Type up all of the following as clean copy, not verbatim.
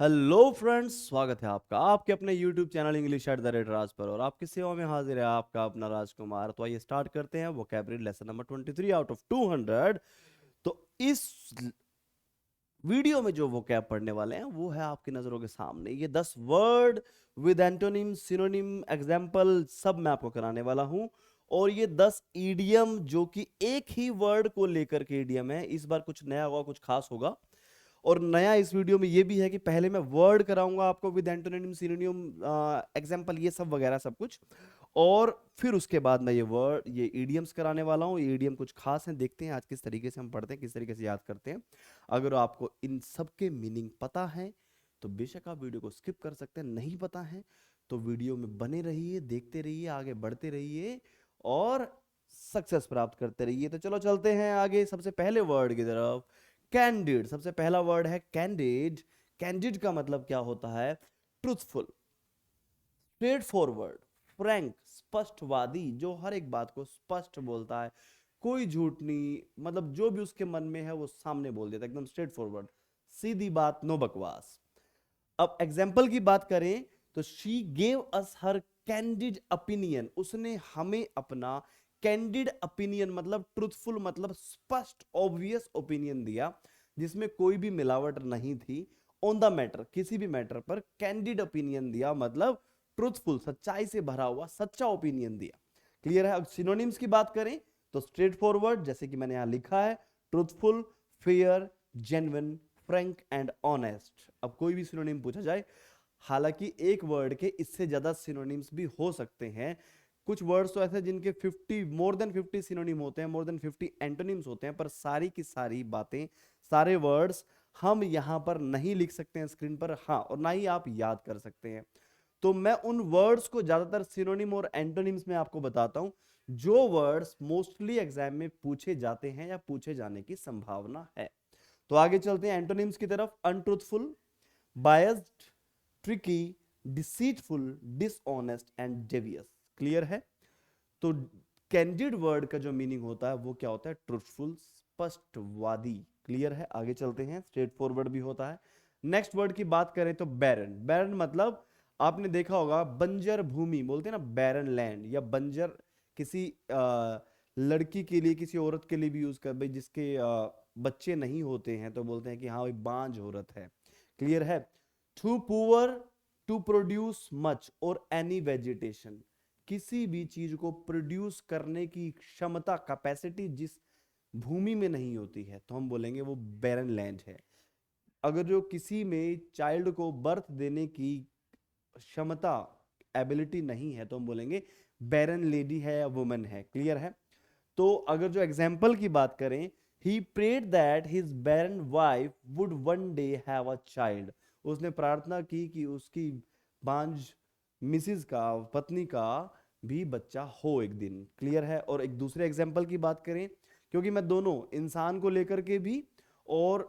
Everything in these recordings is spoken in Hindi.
हेलो फ्रेंड्स, स्वागत है आपका आपके अपने YouTube channel English at the rate Raj पर। और आपकी सेवा में हाजिर है आपका अपना राजकुमार। तो आइए स्टार्ट करते हैं vocabulary lesson number 23 out of 200। तो इस वीडियो में जो वोकैब पढ़ने वाले हैं वो है आपकी नजरों के सामने। ये 10 word with antonym, synonym, example सब मैं आपको कराने वाला हूं। और ये 10 ईडियम जो कि एक ही वर्ड को लेकर के ईडियम है। इस बार कुछ नया होगा, कुछ खास होगा। और नया इस वीडियो में ये भी है कि पहले मैं वर्ड कराऊंगा आपको विद एंटोनिम, सिनोनिम, एग्जांपल, ये सब वगैरह सब कुछ। और फिर उसके बाद मैं ये ईडियम्स कराने वाला हूँ। ये ईडियम कुछ खास हैं, देखते हैं आज किस तरीके से हम पढ़ते हैं, किस तरीके से याद करते हैं। अगर आपको इन सब के मीनिंग पता है तो बेशक आप वीडियो को स्किप कर सकते हैं। नहीं पता है तो वीडियो में बने रहिए, देखते रहिए, आगे बढ़ते रहिए और सक्सेस प्राप्त करते रहिए। तो चलो चलते हैं आगे सबसे पहले वर्ड की तरफ। कैंडिड, सबसे पहला वर्ड है कैंडिड। कैंडिड का मतलब क्या होता है? ट्रूथफुल, स्ट्रेट फॉरवर्ड, फ्रैंक, स्पष्टवादी, जो हर एक बात को स्पष्ट बोलता है, कोई झूठ नहीं, मतलब जो भी उसके मन में है वो सामने बोल देता है, एकदम स्ट्रेट फॉरवर्ड, सीधी बात, नो बकवास। अब एग्जाम्पल की बात करें तो she gave us her candid opinion, उसने हमें अपना कैंडिड ओपिनियन मतलब ट्रूथफुल मतलब स्पष्ट ऑब्वियस ओपिनियन दिया, जिसमें कोई भी मिलावट नहीं थी। ऑन द मैटर, किसी भी मैटर पर कैंडिड ओपिनियन दिया मतलब ट्रूथफुल, सच्चाई से भरा हुआ सच्चा ओपिनियन दिया। क्लियर है? अब सिनोनिम्स की बात करें तो स्ट्रेट फॉरवर्ड, जैसे कि मैंने यहां लिखा है, truthful, fair, genuine, Frank and honest. अब कोई भी सिनोनिम पूछा जाए, हालांकि एक वर्ड के इससे ज्यादा सिनोनिम्स भी हो सकते हैं। कुछ वर्ड्स तो ऐसे जिनके 50 मोर देन 50 सिनोनिम होते हैं, मोर देन 50 एंटोनिम्स होते हैं, पर सारी की सारी बातें, सारे वर्ड्स हम यहां पर नहीं लिख सकते हैं स्क्रीन पर, हाँ, और ना ही आप याद कर सकते हैं। तो मैं उन वर्ड्स को ज्यादातर सिनोनिम और एंटोनिम्स में आपको बताता हूं जो वर्ड्स मोस्टली एग्जाम में पूछे जाते हैं या पूछे जाने की संभावना है। तो आगे चलते हैं एंटोनिम्स की तरफ। Untruthful, biased, tricky, deceitful, dishonest and devious. Clear है? तो कैंडिड वर्ड का जो मीनिंग होता है वो क्या होता है? ट्रूथफुल, स्पष्टवादी। क्लियर है? आगे चलते हैं, स्ट्रेट फॉरवर्ड भी होता है। नेक्स्ट वर्ड की बात करें तो बैरन। बैरन मतलब आपने देखा होगा बंजर भूमि बोलते हैं ना, बैरन लैंड, या बंजर किसी लड़की के लिए, किसी औरत के लिए भी यूज कर, भाई जिसके बच्चे नहीं होते हैं तो बोलते हैं कि हाँ भाई बांझ औरत है। क्लियर है? Too poor to produce much or any vegetation, किसी भी चीज को प्रोड्यूस करने की क्षमता, कैपेसिटी जिस भूमि में नहीं होती है तो हम बोलेंगे वो बैरन लैंड है। अगर जो किसी में चाइल्ड को बर्थ देने की क्षमता, एबिलिटी नहीं है तो हम बोलेंगे बैरन लेडी है या वुमन है। क्लियर है? तो अगर जो एग्जाम्पल की बात करें, he prayed that his barren wife would one day have a child, उसने प्रार्थना की कि उसकी बांझ मिसिस का, पत्नी का भी बच्चा हो एक दिन। क्लियर है? और एक दूसरे एग्जाम्पल की बात करें, क्योंकि मैं दोनों इंसान को लेकर के भी और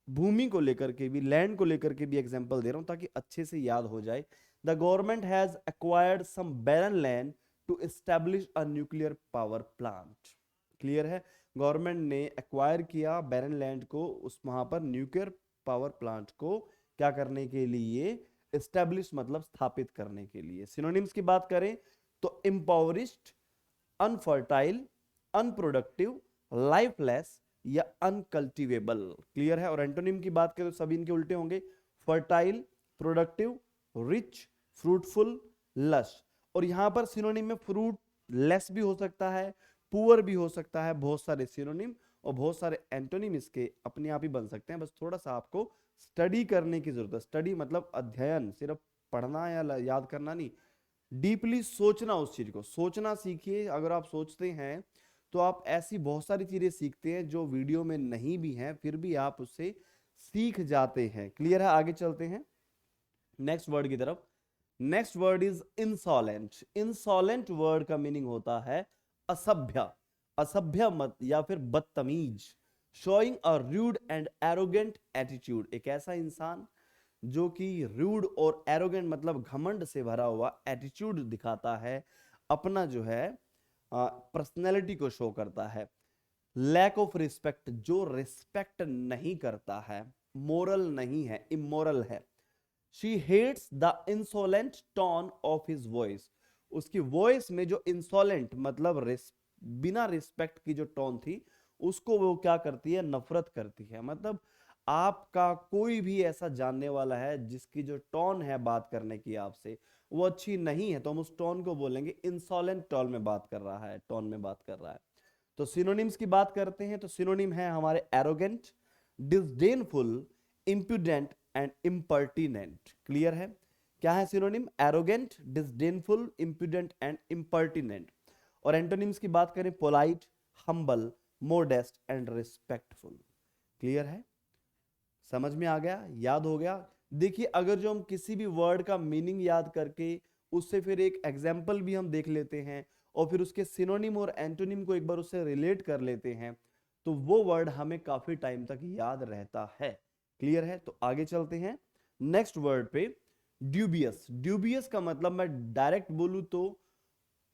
भूमि को लेकर के भी, लैंड को लेकर के भी एग्जांपल दे रहा हूं ताकि अच्छे से याद हो जाए। The government has acquired some barren land to establish a nuclear power plant. Clear है? गवर्नमेंट ने एक्वायर किया बैरन लैंड को, उस वहां पर न्यूक्लियर पावर प्लांट को क्या करने के लिए? एस्टैब्लिश मतलब स्थापित करने के लिए। सिनोनिम्स की बात करें तो इम्पावरिश्ड, अनफर्टाइल, अनप्रोडक्टिव, लाइफलेस या अनकल्टिवेबल। क्लियर है? और एंटोनिम की बात करें तो सभी इनके उल्टे होंगे, fertile, productive, rich, fruitful, lush. और यहां पर सिनोनिम में फ्रूट लेस भी हो सकता है, पुअर भी हो सकता है, बहुत सारे सिनोनिम और बहुत सारे एंटोनिम इसके अपने आप ही बन सकते हैं। बस थोड़ा सा आपको स्टडी करने की जरूरत है। स्टडी मतलब अध्ययन, सिर्फ पढ़ना या याद करना नहीं, डीपली सोचना, उस चीज को सोचना सीखिए। अगर आप सोचते हैं तो आप ऐसी बहुत सारी चीजें सीखते हैं जो वीडियो में नहीं भी हैं, फिर भी आप उससे सीख जाते हैं। क्लियर है? आगे चलते हैं नेक्स्ट वर्ड की तरफ। Next word is insolent. Insolent word का मीनिंग होता है असभ्य, असभ्य मत या फिर बदतमीज। Showing a rude and arrogant attitude, एक ऐसा इंसान जो कि रूड और एरोगेंट मतलब घमंड से भरा हुआ एटीट्यूड दिखाता है, अपना जो है पर्सनैलिटी को शो करता है। लैक ऑफ रिस्पेक्ट, जो रिस्पेक्ट नहीं करता है, मोरल नहीं है, इमोरल है। She hates the insolent tone of his voice, उसकी वॉइस में जो इंसोलेंट मतलब बिना रिस्पेक्ट की जो टोन थी, उसको वो क्या करती है, नफरत करती है। मतलब आपका कोई भी ऐसा जानने वाला है जिसकी जो टोन है बात करने की आपसे वो अच्छी नहीं है, तो हम उस टोन को बोलेंगे इंसोलेंट टोन में बात कर रहा है, टोन में बात कर रहा है। तो सिनोनिम्स की बात करते हैं, तो सिनोनिम है हमारे arrogant, disdainful, impudent and impertinent. Clear है? क्या है synonym? Arrogant, disdainful, impudent and impertinent. और एंटोनिम्स की बात करें, polite, humble, modest and respectful. Clear है? समझ में आ गया? याद हो गया? देखिए, अगर जो हम किसी भी वर्ड का मीनिंग याद करके उससे फिर एक एग्जाम्पल भी हम देख लेते हैं और फिर उसके सिनोनिम और एंटोनिम को एक बार उससे रिलेट कर लेते हैं, तो वो वर्ड हमें काफी टाइम तक याद रहता है। क्लियर है? तो आगे चलते हैं नेक्स्ट वर्ड पे, ड्यूबियस। ड्यूबियस का मतलब मैं डायरेक्ट बोलूं तो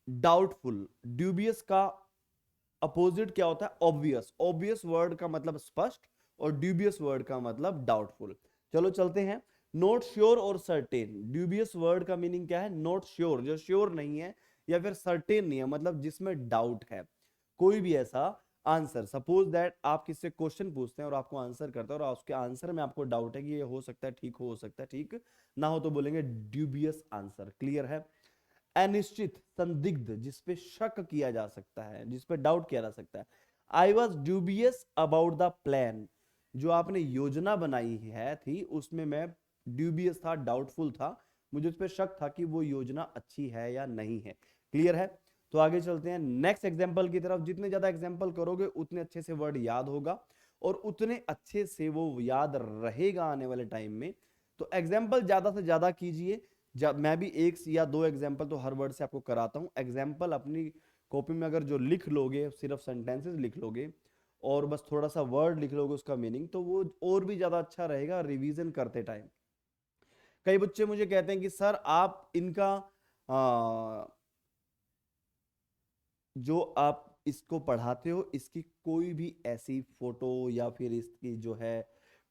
डाउटफुल। ड्यूबियस का अपोजिट क्या होता है? ऑब्वियस। ऑब्वियस वर्ड का मतलब स्पष्ट और ड्यूबियस वर्ड का मतलब डाउटफुल। चलो चलते हैं, नॉट श्योर और सर्टेन। ड्यूबियस वर्ड का मीनिंग क्या है? नॉट श्योर, जो श्योर नहीं है, या फिर सर्टेन नहीं है, मतलब जिसमें डाउट है। कोई भी ऐसा आंसर, सपोज दैट आप किससे क्वेश्चन पूछते हैं और आपको आंसर करता है और उसके आंसर में आपको डाउट है कि ये हो सकता है ठीक, हो सकता है ठीक ना हो, तो बोलेंगे ड्यूबियस आंसर। क्लियर है? अनिश्चित, संदिग्ध, जिसपे शक किया जा सकता है, जिसपे डाउट किया जा सकता है। I was dubious about the plan, जो आपने योजना बनाई है थी उसमें मैं ड्यूबियस था, डाउटफुल था, मुझे उस पर शक था कि वो योजना अच्छी है या नहीं है। क्लियर है? तो आगे चलते हैं नेक्स्ट एग्जाम्पल की तरफ। जितने ज्यादा एग्जाम्पल करोगे उतने अच्छे से वर्ड याद होगा और उतने अच्छे से वो याद रहेगा आने वाले टाइम में। तो एग्जाम्पल ज्यादा से ज्यादा कीजिए। जब मैं भी एक या दो एग्जाम्पल तो हर वर्ड से आपको कराता हूं। एग्जाम्पल अपनी कॉपी में अगर जो लिख लोगे, सिर्फ सेंटेंसेस लिख लोगे और बस थोड़ा सा वर्ड लिख लोगे उसका मीनिंग, तो वो और भी ज्यादा अच्छा रहेगा रिवीजन करते टाइम। कई बच्चे मुझे कहते हैं कि सर आप इनका जो आप इसको पढ़ाते हो इसकी कोई भी ऐसी फोटो या फिर इसकी जो है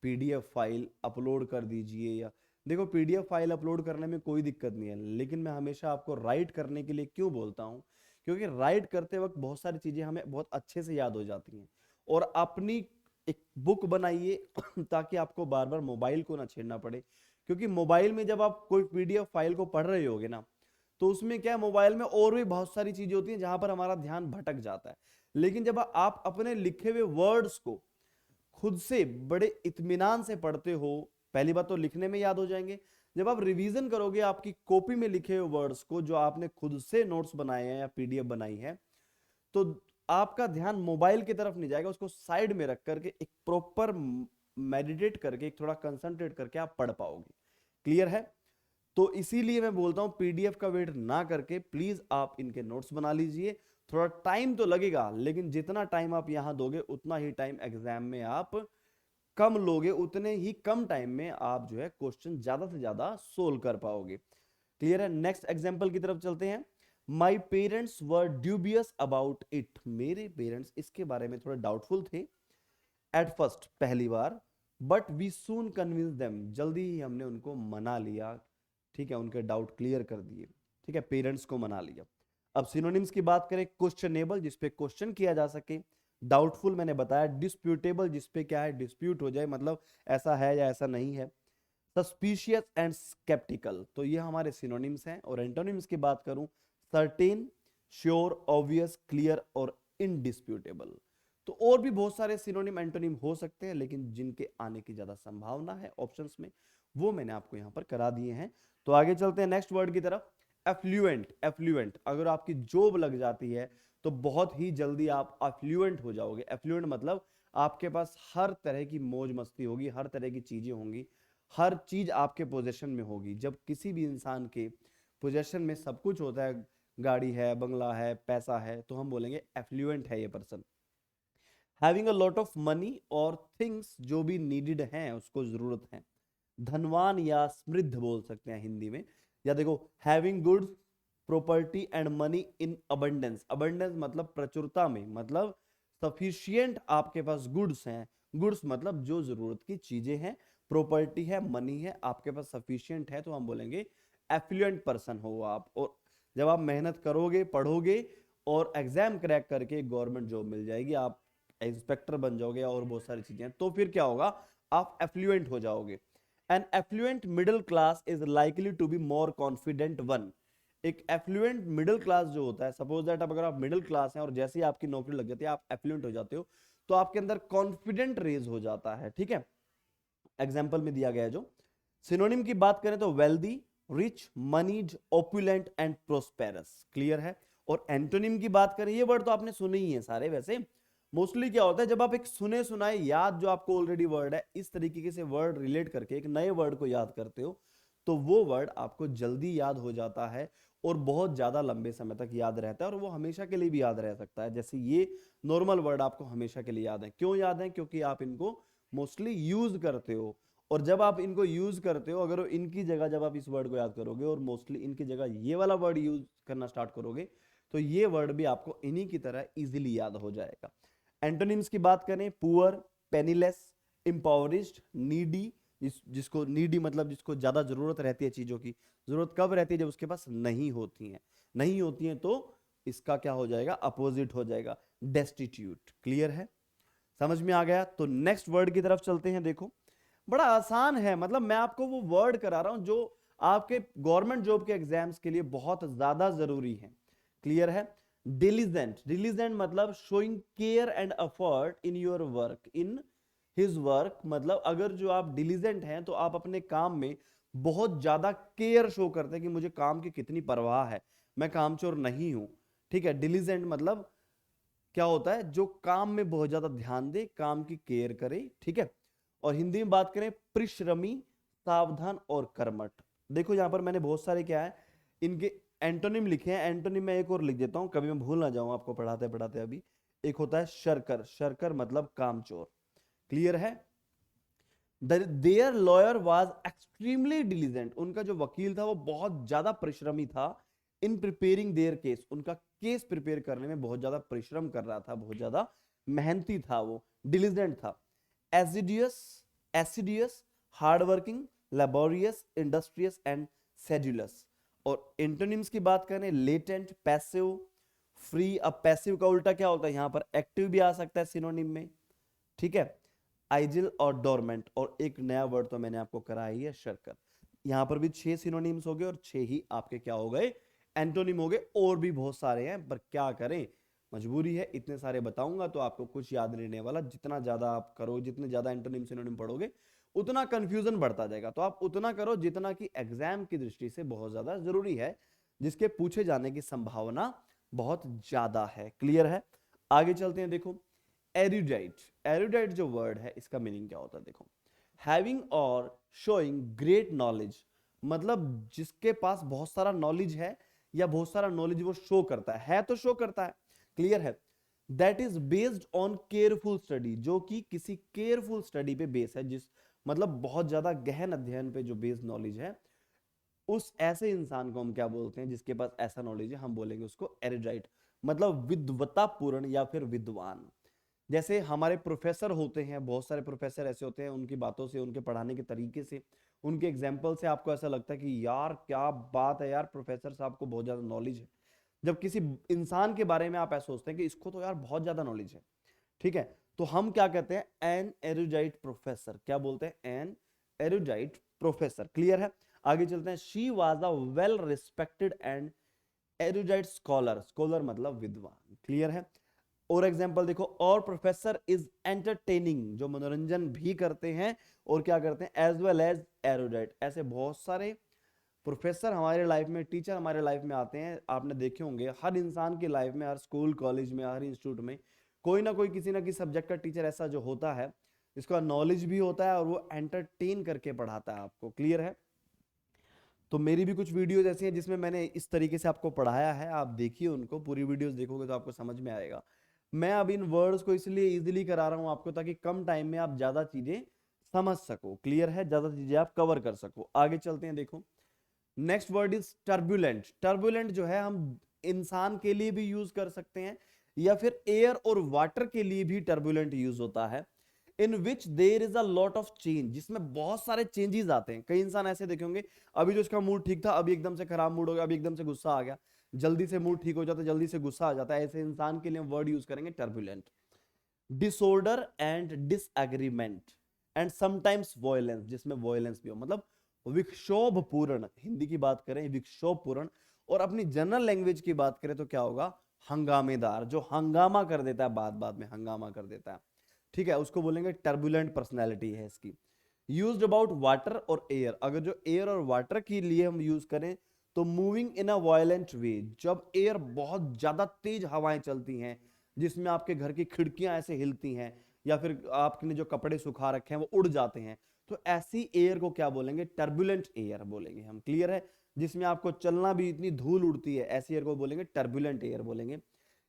पीडीएफ फाइल अपलोड कर दीजिए। या देखो, पीडीएफ फाइल अपलोड करने में कोई दिक्कत नहीं है, लेकिन मैं हमेशा आपको राइट करने के लिए क्यों बोलता हूं? क्योंकि राइट करते वक्त बहुत सारी चीजें हमें बहुत अच्छे से याद हो जाती हैं। और अपनी एक बुक बनाइए ताकि आपको बार बार मोबाइल को ना छेड़ना पड़े। क्योंकि मोबाइल में जब आप कोई पीडीएफ फाइल को पढ़ रहे होगे ना, तो उसमें क्या है, मोबाइल में और भी बहुत सारी चीजें होती हैं जहां पर हमारा ध्यान भटक जाता है। लेकिन जब आप अपने लिखे हुए वर्ड्स को खुद से बड़े इत्मीनान से पढ़ते हो, पहली बात तो लिखने में याद हो जाएंगे। जब आप रिवीजन करोगे आपकी कॉपी में लिखे हुए वर्ड्स को जो आपने खुद से नोट्स बनाए हैं या पीडीएफ बनाई है, तो आपका ध्यान मोबाइल की तरफ नहीं जाएगा, उसको साइड में रख करके एक प्रॉपर मेडिटेट करके, एक थोड़ा कंसंट्रेट करके आप पढ़ पाओगे। क्लियर है? तो इसीलिए मैं बोलता हूं पीडीएफ का वेट ना करके प्लीज आप इनके नोट्स बना लीजिए। थोड़ा टाइम तो लगेगा, लेकिन जितना टाइम आप यहां दोगे उतना ही टाइम एग्जाम में आप कम लोगे, उतने ही कम टाइम में आप जो है क्वेश्चन ज्यादा से ज्यादा सोल्व कर पाओगे। क्लियर है? नेक्स्ट एग्जाम्पल की तरफ चलते हैं। My parents were dubious about it, मेरे पेरेंट्स इसके बारे में थोड़ा डाउटफुल थे एट फर्स्ट, पहली बार, but we soon convince them, जल्दी ही हमने उनको मना लिया। ठीक है, उनके डाउट क्लियर कर दिए। ठीक है, पेरेंट्स को मना लिया। अब सिनोनिम्स की बात करें, क्वेश्चनेबल जिसपे क्वेश्चन किया जा सके, डाउटफुल मैंने बताया, डिस्प्यूटेबल जिसपे क्या है, डिस्प्यूट हो जाए, मतलब ऐसा है या ऐसा नहीं है, सस्पिशियस एंड स्केप्टिकल। तो ये हमारे सिनोनिम्स हैं। और एंटोनिम्स की बात करूं, सर्टेन, श्योर, ऑब्वियस, क्लियर और इनडिस्प्यूटेबल। तो और भी बहुत सारे सिनोनिम एंटोनिम हो सकते हैं, लेकिन जिनके आने की ज्यादा संभावना है ऑप्शंस में, वो मैंने आपको यहां पर करा दिए हैं। तो आगे चलते हैं नेक्स्ट वर्ड की तरफ। एफ्लुएंट। एफ्लुएंट, अगर आपकी जॉब लग जाती है तो बहुत ही जल्दी आप एफ्लुएंट हो जाओगे। एफ्लुएंट मतलब आपके पास हर तरह की मौज मस्ती होगी, हर तरह की चीजें होंगी, हर चीज आपके पोजेशन में होगी। जब किसी भी इंसान के पोजेशन में सब कुछ होता है, गाड़ी है, बंगला है, पैसा है, तो हम बोलेंगे एफ्लुएंट है ये person. Having a lot of money और थिंग्स, जो भी नीडेड हैं, उसको जरूरत है। धनवान या समृद्ध बोल सकते हैं हिंदी में। या देखो, having goods, property and money in abundance. Abundance मतलब प्रचुरता में, मतलब सफिशिएंट आपके पास गुड्स हैं, गुड्स मतलब जो जरूरत की चीजें हैं, प्रॉपर्टी है, मनी है, आपके पास सफिशिएंट है, तो हम बोलेंगे एफ्लुएंट पर्सन हो आप। और जब आप मेहनत करोगे, पढ़ोगे और एग्जाम क्रैक करके गवर्नमेंट जॉब मिल जाएगी, आप इंस्पेक्टर बन जाओगे और बहुत सारी चीजें, तो फिर क्या होगा, आप एफ्लुएंट हो जाओगे। An affluent middle class is likely to be more confident one. एक एफ्लुएंट मिडिल क्लास जो होता है, सपोज दैट अगर आप मिडिल क्लास हैं और जैसे ही आपकी नौकरी लग जाती है, आप एफ्लुएंट हो जाते हो, तो आपके अंदर कॉन्फिडेंट रेज हो जाता है। ठीक है, एग्जाम्पल में दिया गया है जो। सिनोनिम की बात करें तो wealthy, rich, moneyed, opulent and prosperous. Clear है। और एंटोनिम की बात करें, ये वर्ड तो आपने सुने ही है सारे वैसे। मोस्टली क्या होता है, जब आप एक सुने सुनाए याद जो आपको ऑलरेडी वर्ड है, इस तरीके से वर्ड रिलेट करके एक नए वर्ड को याद करते हो, तो वो वर्ड आपको जल्दी याद हो जाता है और बहुत ज्यादा लंबे समय तक याद रहता है, और वो हमेशा के लिए भी याद रह सकता है। जैसे ये नॉर्मल वर्ड आपको हमेशा के लिए याद है। क्यों याद है? क्योंकि आप इनको मोस्टली यूज करते हो। और जब आप इनको यूज करते हो, अगर इनकी जगह जब आप इस वर्ड को याद करोगे और मोस्टली इनकी जगह ये वाला वर्ड यूज करना स्टार्ट करोगे, तो ये वर्ड भी आपको इन्हीं की तरह इजीली याद हो जाएगा। एंटोनिम्स की बात करें, पुअर, पेनीलेस, इम्पावरिश्ड, नीडी, जिसको नीडी मतलब जिसको ज्यादा जरूरत रहती है चीजों की। जरूरत कब रहती है? जब उसके पास नहीं होती है। नहीं होती है तो इसका क्या हो जाएगा? अपोजिट हो जाएगा, डेस्टिट्यूट। क्लियर है? समझ में आ गया? तो नेक्स्ट वर्ड की तरफ चलते हैं। देखो, बड़ा आसान है, मतलब मैं आपको वो वर्ड करा रहा हूं जो आपके गवर्नमेंट जॉब के एग्जाम्स के लिए बहुत ज्यादा जरूरी है। क्लियर है? डिलीजेंट, डिलीजेंट मतलब showing care and effort in your work, in his work. मतलब अगर जो आप डिलीजेंट हैं तो आप अपने काम में बहुत ज्यादा केयर शो करते हैं कि मुझे काम की कितनी परवाह है, मैं कामचोर नहीं हूं। ठीक है, डिलीजेंट मतलब क्या होता है? जो काम में बहुत ज्यादा ध्यान दे, काम की केयर करे। ठीक है। और हिंदी में बात करें, परिश्रमी, सावधान और कर्मठ। देखो यहां पर मैंने बहुत सारे क्या है इनके एंटोनिम लिखे हैं। एंटोनिम में एक और लिख देता हूं, कभी मैं भूल ना जाऊं आपको पढ़ाते पढ़ाते। अभी एक होता है शरकर, शरकर मतलब कामचोर। क्लियर है? Their lawyer was extremely diligent, उनका जो वकील था वो बहुत ज्यादा परिश्रमी था। इन प्रिपेयरिंग देयर केस, उनका केस प्रिपेयर करने में बहुत ज्यादा परिश्रम कर रहा था, बहुत ज्यादा मेहनती था वो, डिलीजेंट था। एसिडियस, एसिडियस, हार्डवर्किंग, लेबोरियस, इंडस्ट्रियस एंड सेड्यूलस। और इंटोनिम्स की बात करें, लेटेंट, पैसिव, फ्री। अब पैसिव का उल्टा क्या होता है? यहां पर एक्टिव भी आ सकता है सिनोनिम में। ठीक है, आइजिल और डोरमेंट। और एक नया वर्ड तो मैंने आपको कराया ही है, शरकर। यहां पर भी 6 सिनोनिम्स हो गए और 6 ही आपके क्या हो गए? एंटोनिम हो गए। और भी बहुत सारे हैं पर क्या करें, मजबूरी है, इतने सारे बताऊंगा तो आपको कुछ याद नहीं रहने वाला। जितना ज्यादा आप करो, जितने ज्यादा एंटोनिम सिनोनिम पढ़ोगे, उतना कंफ्यूजन बढ़ता जाएगा। तो आप उतना करो जितना कि एग्जाम की दृष्टि से बहुत ज्यादा जरूरी है, जिसके पूछे जाने की संभावना बहुत ज्यादा है। क्लियर है? आगे चलते हैं। देखो, एरुडाइट, एरुडाइट जो वर्ड है इसका मीनिंग क्या होता है? देखो, हैविंग और शोइंग ग्रेट नॉलेज, मतलब जिसके पास बहुत सारा नॉलेज है या बहुत सारा नॉलेज वो शो करता है तो शो करता है। क्लियर है? That is based on careful study, जो कि किसी केयरफुल स्टडी पे बेस है, जिस मतलब बहुत ज्यादा गहन अध्ययन पे जो बेस्ड नॉलेज है, उस ऐसे इंसान को हम क्या बोलते हैं? जिसके पास ऐसा नॉलेज है, हम बोलेंगे उसको एरुडाइट, मतलब विद्वतापूर्ण या फिर विद्वान। जैसे हमारे प्रोफेसर होते हैं, बहुत सारे प्रोफेसर ऐसे होते हैं, उनकी बातों से, उनके पढ़ाने के तरीके से, उनके एग्जाम्पल से आपको ऐसा लगता है कि यार क्या बात है यार, प्रोफेसर साहब को बहुत ज्यादा नॉलेज है। जब किसी इंसान के बारे में आप ऐसा सोचते हैं कि इसको तो यार बहुत ज्यादा नॉलेज है, ठीक है, तो हम क्या कहते हैं? An erudite professor. क्या बोलते हैं? An erudite professor. क्लियर है? आगे चलते हैं। She was a well respected and erudite scholar, scholar मतलब विद्वान। क्लियर है? और एग्जांपल देखो, और प्रोफेसर इज एंटरटेनिंग, जो मनोरंजन भी करते हैं और क्या करते हैं? As well as erudite. ऐसे बहुत सारे प्रोफेसर हमारे लाइफ में, टीचर हमारे लाइफ में आते हैं। आपने देखे होंगे हर इंसान की लाइफ में, हर स्कूल कॉलेज में, हर इंस्टीट्यूट में कोई ना कोई किसी ना किसी सब्जेक्ट का टीचर ऐसा जो होता है, जिसका नॉलेज भी होता है और वो एंटरटेन करके पढ़ाता है आपको। क्लियर है? तो मेरी भी कुछ वीडियोज ऐसी हैं जिसमें मैंने इस तरीके से आपको पढ़ाया है, आप देखिए उनको, पूरी वीडियोस देखोगे तो आपको समझ में आएगा। मैं अब इन वर्ड्स को इसलिए इजीली करा रहा हूं आपको, ताकि कम टाइम में आप ज्यादा चीजें समझ सको। क्लियर है? ज्यादा चीजें आप कवर कर सको। आगे चलते हैं। देखो, next word is turbulent. Turbulent जो है हम इंसान के लिए भी यूज कर सकते हैं, या फिर एयर और वाटर के लिए भी टर्बुलेंट यूज होता है। In which there is a lot of change, जिसमें बहुत सारे चेंजेस आते हैं। कई इंसान ऐसे देखे होंगे, अभी जो इसका मूड ठीक था अभी एकदम से खराब मूड हो गया, अभी एकदम से गुस्सा आ गया, जल्दी से मूड ठीक हो जाता है, जल्दी से गुस्सा आ जाता है। ऐसे इंसान के लिए हम वर्ड यूज करेंगे turbulent. Disorder and disagreement and sometimes violence, जिसमें वॉयलेंस भी हो, मतलब विक्षोभपूर्ण, हिंदी की बात करें विक्षोभपूर्ण, और अपनी जनरल लैंग्वेज की बात करें तो क्या होगा, हंगामेदार, जो हंगामा कर देता है, बात बात में हंगामा कर देता है, ठीक है, उसको बोलेंगे टर्बुलेंट पर्सनैलिटी है इसकी। यूज्ड अबाउट वाटर और एयर, अगर जो एयर और वाटर के लिए हम यूज करें तो मूविंग इन अ वायलेंट वे, जब एयर बहुत ज्यादा तेज हवाएं चलती हैं, जिसमें आपके घर की खिड़कियां ऐसे हिलती हैं, या फिर आपने जो कपड़े सुखा रखे हैं वो उड़ जाते हैं, तो ऐसी एयर को क्या बोलेंगे, टर्बुलेंट एयर बोलेंगे हम। क्लियर है? जिसमें आपको चलना भी इतनी धूल उड़ती है, ऐसी एयर को बोलेंगे टर्बुलेंट एयर बोलेंगे।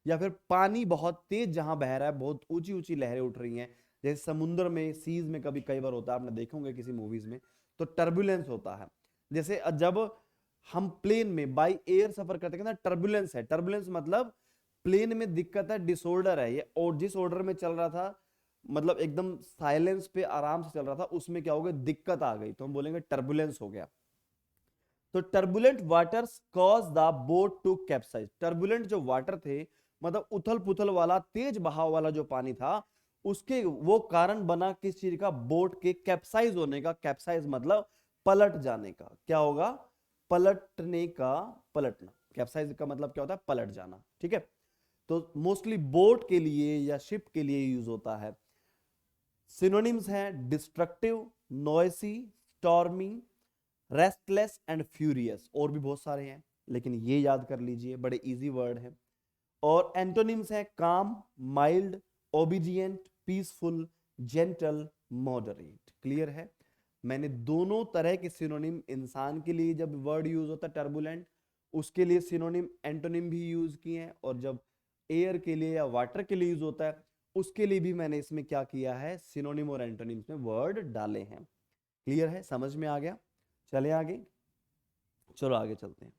या फिर पानी बहुत तेज जहां बह रहा है, बहुत ऊंची ऊंची लहरें उठ रही हैं, जैसे समुद्र में, सीज में कभी कई बार होता है, आपने देखे होंगे किसी मूवीज में, तो टर्बुलेंस होता है। जैसे जब हम प्लेन में बाई एयर सफर करते हैं ना, टर्बुलेंस है। टर्बुलेंस मतलब प्लेन में दिक्कत है, डिसऑर्डर है ये, और जिस ऑर्डर में चल रहा था, मतलब एकदम साइलेंस पे आराम से चल रहा था, उसमें क्या हो गया, दिक्कत आ गई, तो हम बोलेंगे टर्बुलेंस हो गया। तो turbulent waters cause the boat to capsize, turbulent जो वाटर थे, मतलब उथल पुथल वाला तेज बहाव वाला जो पानी था, उसके वो कारण बना किस चीज का, बोट के कैप्साइज होने का। कैप्साइज मतलब पलट जाने का, क्या होगा, पलटने का, पलटना। कैप्साइज का मतलब क्या होता है, पलट जाना, ठीक है। तो मोस्टली बोट के लिए या शिप के लिए यूज होता है। सिनोनिम्स हैं destructive, noisy, stormy, restless and furious, और भी बहुत सारे हैं, लेकिन ये याद कर लीजिए, बड़े इजी वर्ड है। और एंटोनिम्स हैं काम, mild, obedient, peaceful, gentle, moderate. Clear है? मैंने दोनों तरह के सिनोनिम, इंसान के लिए जब वर्ड यूज होता है टर्बुलेंट, उसके लिए सिनोनिम एंटोनिम भी यूज किए हैं, और जब एयर के लिए या वाटर के लिए यूज होता है उसके लिए भी मैंने इसमें क्या किया है, सिनोनिम और एंटोनिम्स में वर्ड डाले हैं। क्लियर है? समझ में आ गया? चले आगे, चलो आगे चलते हैं।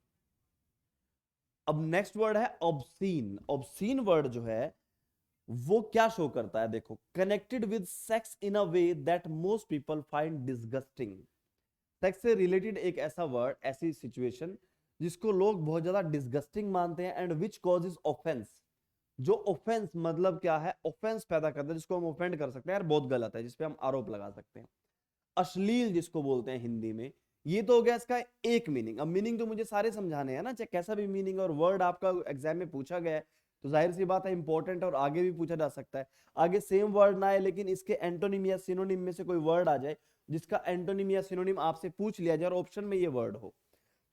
अब नेक्स्ट वर्ड है ऑब्सीन। ऑब्सीन वर्ड जो है वो क्या शो करता है, देखो, connected with sex in a way that most people find disgusting. Sex से रिलेटेड एक ऐसा वर्ड, ऐसी सिचुएशन जिसको लोग बहुत ज्यादा डिसगस्टिंग मानते हैं, एंड विच कॉजेज ऑफेंस, जो ऑफेंस मतलब क्या है, ऑफेंस पैदा करता है, जिसको हम ऑफेंड कर सकते हैं, यार बहुत गलत है, जिसपे हम आरोप लगा सकते हैं। अश्लील जिसको बोलते हैं हिंदी में, ये तो हो गया इसका एक मीनिंग। अब मीनिंग तो मुझे सारे समझाने हैं ना, चाहे कैसा भी मीनिंग, और वर्ड आपका एग्जाम में पूछा गया है तो जाहिर सी बात है इंपॉर्टेंट है, और आगे भी पूछा जा सकता है। आगे सेम वर्ड ना आए, लेकिन इसके एंटोनिम या सिनोनिम में से कोई वर्ड आ जाए जिसका एंटोनिम या सिनोनिम आपसे पूछ लिया जाए और ऑप्शन में ये वर्ड हो,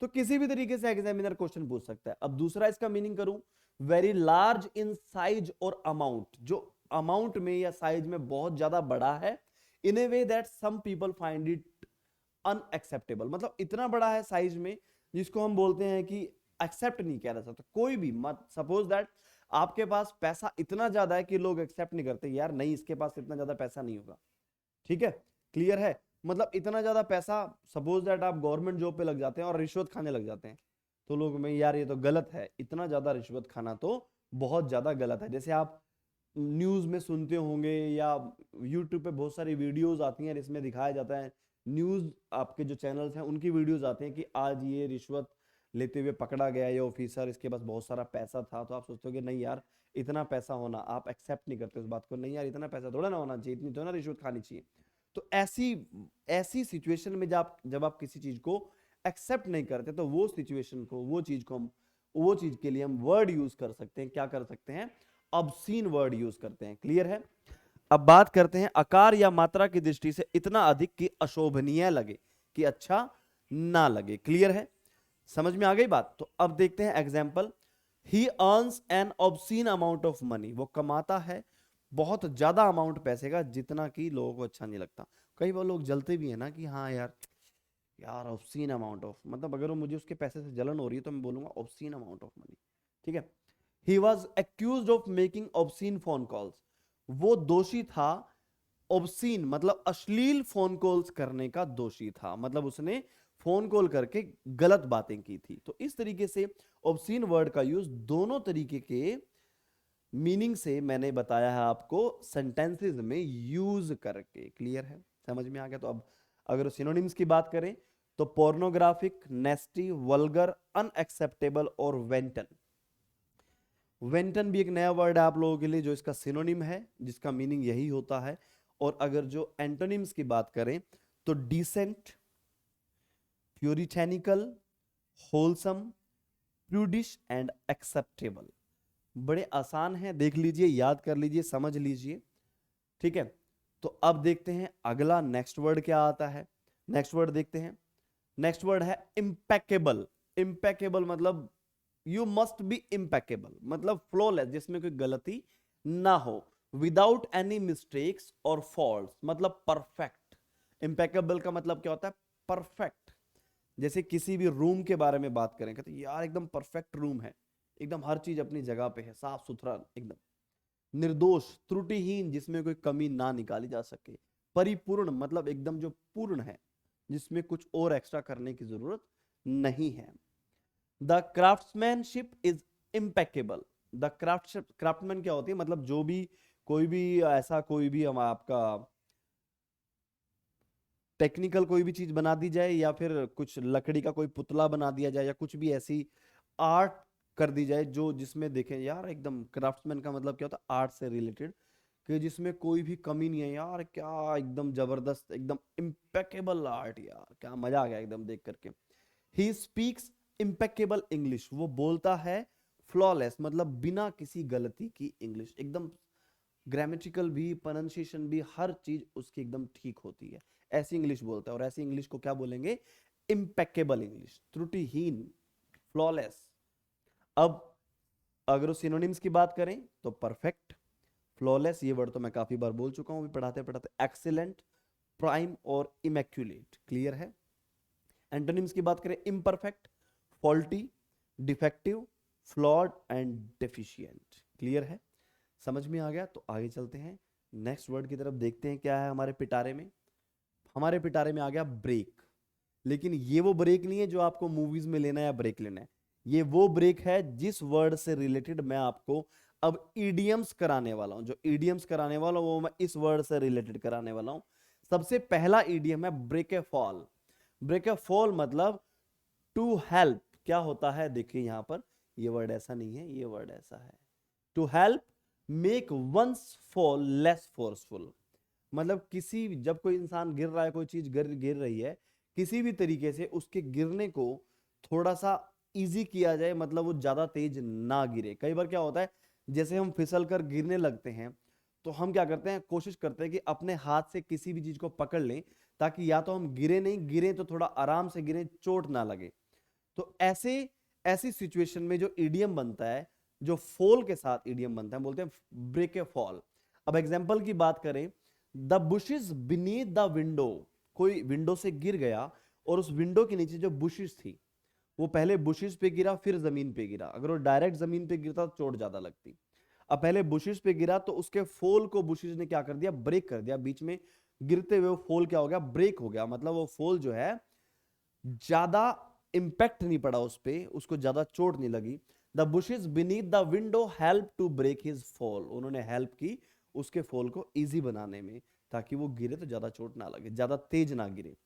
तो किसी भी तरीके से एग्जामिनर क्वेश्चन पूछ सकता है। अब दूसरा इसका मीनिंग करूं, वेरी लार्ज इन साइज और अमाउंट, जो अमाउंट में या साइज में बहुत ज्यादा बड़ा है, in a way that some people find it unacceptable, मतलब इतना बड़ा है साइज में जिसको हम बोलते हैं कि एक्सेप्ट नहीं किया जा सकता कोई भी। मत सपोज दैट आपके पास पैसा इतना ज्यादा है कि लोग एक्सेप्ट नहीं करते, यार नहीं इसके पास इतना ज्यादा पैसा नहीं होगा, ठीक है। क्लियर है? मतलब इतना ज्यादा पैसा, सपोज दैट आप गवर्नमेंट जॉब पे लग जाते हैं और रिश्वत खाने लग जाते हैं, तो लोग में यार ये तो गलत है, इतना ज्यादा रिश्वत खाना तो बहुत ज्यादा गलत है। जैसे आप न्यूज में सुनते होंगे या यूट्यूब पे बहुत सारी वीडियोस आती हैं जिसमें दिखाया जाता है, न्यूज आपके जो चैनल्स हैं उनकी वीडियोस आती हैं कि आज ये रिश्वत लेते हुए पकड़ा गया ये ऑफिसर, इसके पास बहुत सारा पैसा था, तो आप सोचते हो कि नहीं यार इतना पैसा होना, आप एक्सेप्ट नहीं करते उस बात को, नहीं यार इतना पैसा थोड़ा ना होना चाहिए, इतनी तो ना रिश्वत खानी चाहिए। तो ऐसी ऐसी सिचुएशन में जब आप किसी चीज को एक्सेप्ट नहीं करते, तो वो सिचुएशन को, वो चीज को हम, वो चीज के लिए हम वर्ड यूज कर सकते हैं, क्या कर सकते हैं, ऑब्सीन वर्ड यूज करते हैं। क्लियर है? अब बात करते हैं आकार या मात्रा की दृष्टि से इतना अधिक कि अशोभनीय लगे, कि अच्छा ना लगे। क्लियर है? समझ में आ गई बात? तो अब देखते हैं example. He earns an obscene amount of money, वो कमाता है बहुत ज्यादा अमाउंट पैसे का, जितना कि लोगों को अच्छा नहीं लगता। कई बार लोग जलते भी है ना कि हाँ यार, यार ऑब्सीन अमाउंट ऑफ, मतलब अगर वो मुझे उसके पैसे से जलन हो रही है तो मैं बोलूंगा ऑब्सीन अमाउंट ऑफ मनी, ठीक है। He was accuse of making obscene phone calls, वो दोषी था, ऑब्सीन मतलब अश्लील फोन कॉल्स करने का दोषी था, मतलब उसने फोन कॉल करके गलत बातें की थी। तो इस तरीके से ऑब्सीन वर्ड का यूज दोनों तरीके के मीनिंग से मैंने बताया है आपको सेंटेंसेस में यूज करके। क्लियर है, समझ में आ गया। तो अब अगर सिनोनिम्स की बात करें तो पोर्नोग्राफिक, नेस्टी, वल्गर, अनएक्सेप्टेबल और वेंटन। वेंटन भी एक नया वर्ड है आप लोगों के लिए जो इसका सिनोनिम है, जिसका मीनिंग यही होता है। और अगर जो एंटोनिम्स की बात करें तो डिसेंट, प्यूरिटेनिकल, होलसम, प्रूडिश एंड एक्सेप्टेबल। बड़े आसान हैं, देख लीजिए, याद कर लीजिए, समझ लीजिए। ठीक है, तो अब देखते हैं अगला नेक्स्ट वर्ड क्या आता है। नेक्स्ट वर्ड देखते हैं। नेक्स्ट वर्ड है इम्पेकेबल। इम्पेकेबल मतलब यू मस्ट बी इम्पेकेबल, मतलब फ्लॉलेस, जिसमें कोई गलती ना हो, विदाउट एनी मिस्टेक्स और फॉल्ट्स, मतलब परफेक्ट। इम्पेकेबल का मतलब क्या होता है? परफेक्ट। जैसे किसी भी रूम के बारे में बात करें, कहते हैं यार एकदम परफेक्ट रूम है, एकदम हर चीज अपनी जगह पे है, साफ सुथरा, एकदम निर्दोष, त्रुटिहीन, जिसमें कोई कमी ना निकाली जा सके। परिपूर्ण मतलब एकदम जो पूर्ण है, जिसमें कुछ और एक्स्ट्रा करने की जरूरत नहीं है। The craftsmanship is impeccable. The craftsman क्या होती है? मतलब जो भी, कोई भी ऐसा, कोई भी हम आपका टेक्निकल कोई भी चीज बना दी जाए, या फिर कुछ लकड़ी का कोई पुतला बना दिया जाए, या कुछ भी ऐसी आर्ट कर दी जाए जो, जिसमें देखें यार एकदम, क्राफ्ट्समैन का मतलब क्या होता है? आर्ट से रिलेटेड, कि जिसमें कोई भी कमी नहीं है। यार क्या एकदम जबरदस्त, एकदम इम्पेकेबल आर्ट, यार क्या मजा आ गया एकदम देख करके। He speaks impeccable English. वो बोलता है फ्लॉलेस, मतलब बिना किसी गलती की इंग्लिश, एकदम ग्रामेटिकल भी, प्रोनाउंसिएशन भी, हर चीज उसकी एकदम ठीक होती है। ऐसी इंग्लिश बोलता है, और ऐसी इंग्लिश को क्या बोलेंगे? इम्पेकेबल इंग्लिश, त्रुटिहीन, फ्लॉलेस। अब अगर सिनोनिम्स की बात करें तो परफेक्ट, फ्लॉलेस, ये वर्ड तो मैं काफी बार बोल चुका हूं पढ़ाते पढ़ाते, एक्सीलेंट, प्राइम और इमैक्युलेट। क्लियर है। एंटोनिम्स की बात करें, imperfect, faulty, defective, flawed and deficient. Clear है, समझ में आ गया। तो आगे चलते हैं, नेक्स्ट वर्ड की तरफ देखते हैं क्या है हमारे पिटारे में। हमारे पिटारे में आ गया ब्रेक। लेकिन ये वो ब्रेक नहीं है जो आपको मूवीज में लेना है या ब्रेक लेना है। ये वो ब्रेक है जिस वर्ड से रिलेटेड मैं आपको अब ईडियम्स कराने वाला हूं। जो ईडियम्स कराने वाला हूं वो मैं इस वर्ड से रिलेटेड कराने वाला हूं। सबसे पहला ईडियम है ब्रेक ए फॉल। ब्रेक ए फॉल मतलब टू हेल्प। क्या होता है? देखिए यहां पर, ये वर्ड ऐसा नहीं है, ये वर्ड ऐसा है। To help make one's fall less forceful. मतलब किसी, जब कोई इंसान गिर रहा है, कोई चीज गिर गिर रही है, किसी भी तरीके से उसके गिरने को थोड़ा सा इजी किया जाए, मतलब वो ज्यादा तेज ना गिरे। कई बार क्या होता है, जैसे हम फिसल कर गिरने लगते हैं, तो हम क्या करते हैं, कोशिश करते हैं कि अपने हाथ से किसी भी चीज को पकड़ लें, ताकि या तो हम गिरे नहीं, गिरे तो थोड़ा आराम से गिरे, चोट ना लगे। तो ऐसे, ऐसी सिचुएशन में जो ईडियम बनता है, जो फॉल के साथ ईडियम बनता है, बोलते हैं ब्रेक ए फॉल। अब एग्जांपल की बात करें, the bushes beneath the window. कोई विंडो से गिर गया, और उस विंडो के नीचे जो बुशेस थी, वो पहले बुशेस पे गिरा, फिर जमीन पे गिरा। अगर वो डायरेक्ट जमीन पे गिरता तो चोट ज्यादा लगती। अब पहले बुशेस पे गिरा, तो उसके फॉल को बुशेस ने क्या कर दिया? ब्रेक कर दिया। बीच में गिरते हुए वो फॉल क्या हो गया? ब्रेक हो गया। मतलब वो फॉल जो है, ज्यादा इंपैक्ट नहीं पड़ा उस पे, उसको ज्यादा चोट नहीं लगी। The bushes beneath the window help to break his fall. उन्होंने हेल्प की उसके फॉल को इजी बनाने में, ताकि वो गिरे तो ज्यादा चोट ना लगे, ज्यादा तेज ना गिरे।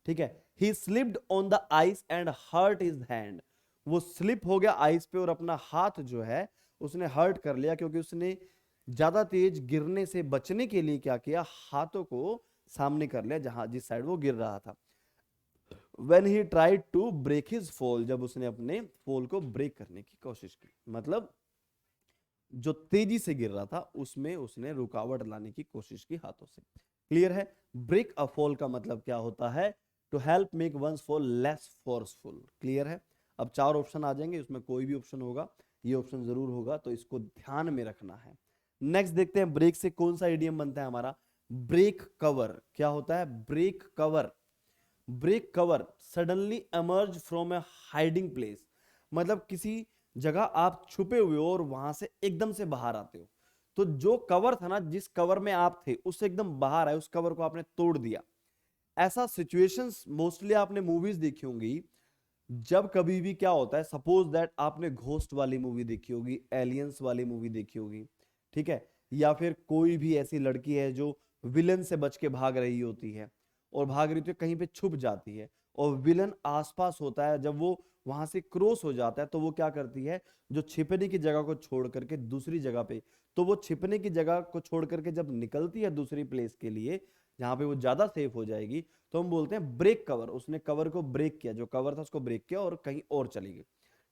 ठीक है। He slipped on the ice and hurt his hand. वो स्लिप हो गया आइस पे, और अपना हाथ जो है उसने हर्ट कर लिया, क्योंकि उसने ज्यादा तेज गिरने से बचने के लिए क्या किया? हाथों को सामने कर लिया, जहां जिस साइड वो गिर रहा था। When he tried to break his fall, जब उसने अपने फॉल को ब्रेक करने की कोशिश की, मतलब जो तेजी से गिर रहा था उसमें उसने रुकावट लाने की कोशिश की हाथों से। क्लियर है। ब्रेक अ फॉल का मतलब क्या होता है? To help make one's fall less forceful. Clear है। अब चार ऑप्शन आ जाएंगे, उसमें कोई भी ऑप्शन होगा, ये ऑप्शन जरूर होगा, तो इसको ध्यान में रखना है। नेक्स्ट देखते हैं, ब्रेक से कौन सा इडियम बनता है हमारा? Break cover. क्या होता है? Break cover. Break cover, suddenly emerge from a hiding place. मतलब किसी जगह आप छुपे हुए हो और वहां से एकदम से बाहर आते हो। तो जो कवर था ना, जिस कवर में आप थे, उससे एकदम बाहर आए, उस कवर को आपने तोड़ दिया। ऐसा सिचुएशंस मोस्टली आपने मूवीज देखी होंगी। जब कभी भी क्या होता है, सपोज दैट आपने घोस्ट वाली मूवी देखी होगी, एलियंस वाली मूवी देखी होगी, ठीक है, या फिर कोई भी ऐसी लड़की है जो विलन से बच के भाग रही होती है और भाग रही होती है, कहीं पे छुप जाती है और विलन आसपास होता है, जब वो वहां से क्रॉस हो जाता है तो वो क्या करती है, जो छिपने की जगह को छोड़ करके दूसरी जगह पे, तो वो छिपने की जगह को छोड़ करके जब निकलती है दूसरी प्लेस के लिए जहां पे वो ज्यादा सेफ हो जाएगी, तो हम बोलते हैं ब्रेक कवर। उसने कवर को ब्रेक किया, जो कवर था उसको ब्रेक किया और कहीं और चली गई।